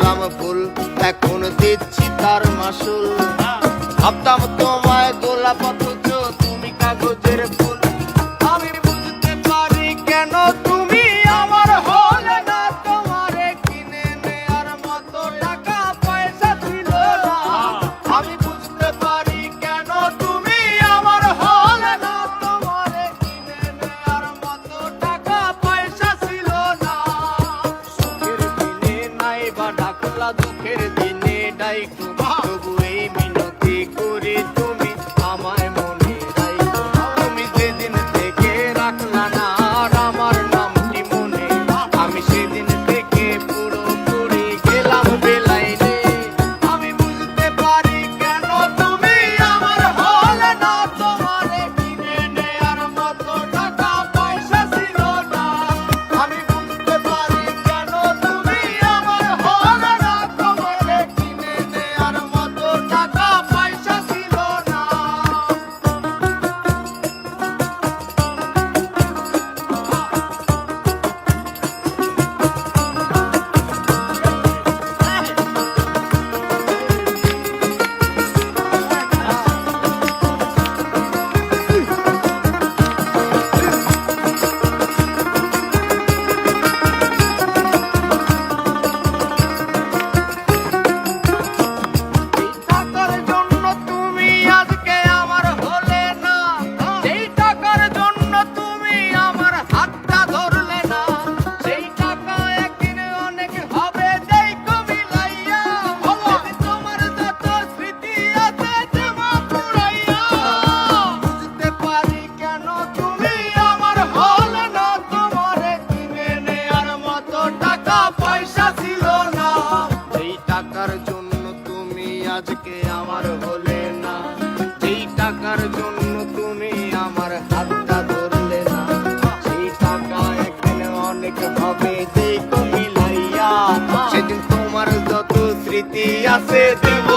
করলাম ভুল, এখন দিচ্ছি তার মাসুল। ভাবতাম তোমায় গোলাপ অথচ তুমি কাগজের ফুল। আমি বুঝতে পারি কেন তুমি আমার হলে না, তোমারে কিনে নেয়ার মতো টাকা পয়সা ছিল না। আমি বুঝতে পারি কেন তুমি আমার হলে না, তোমারে কিনে নেয়ার মতো টাকা পয়সা ছিল না। সুখের দিনে নাই বা ডাকলা, দুঃখের দিনে ডাইকো, তবু এই মিনতি করি তুমি আমায় মনে রাখো। তুমি যেদিন থেকে রাখলা না আর আমার নামটি মনে, আমি সেদিন থেকে পুরোপুরি গেলাম বেলাইনে। আমি বুঝতে পারি কেন তুমি আমার হলে না, তোমারে কিনে নেয়ার মতো টাকা পয়সা ছিল না। আমি বুঝতে পারি কেন তুমি আমার হলে না, তোমারে কিনে নেয়ার মতো টাকা পয়সা ছিল না। টাকার জন্য তুমি আজকে আমার হলে না, যেই টাকার জন্য তুমি আমার হাতটা ধরলে না, সেই টাকা একদিন অনেক হবে দেখো মিলাইয়া। তোমার যত স্মৃতি আছে জমা পুরাইয়া। বুঝতে পারি কেন তুমি আমার হলে না, তোমারে কিনে নেয়ার মতো টাকা পয়সা ছিল না। যেই টাকার জন্য তুমি আজকে আমার হলে না, যেই টাকার জন্য তুমি আমার হাতটা ধরলে না, সেই টাকা একদিন অনেক হবে দেখো মিলাইয়া। সেদিন তোমার যত স্মৃতি আছে দেব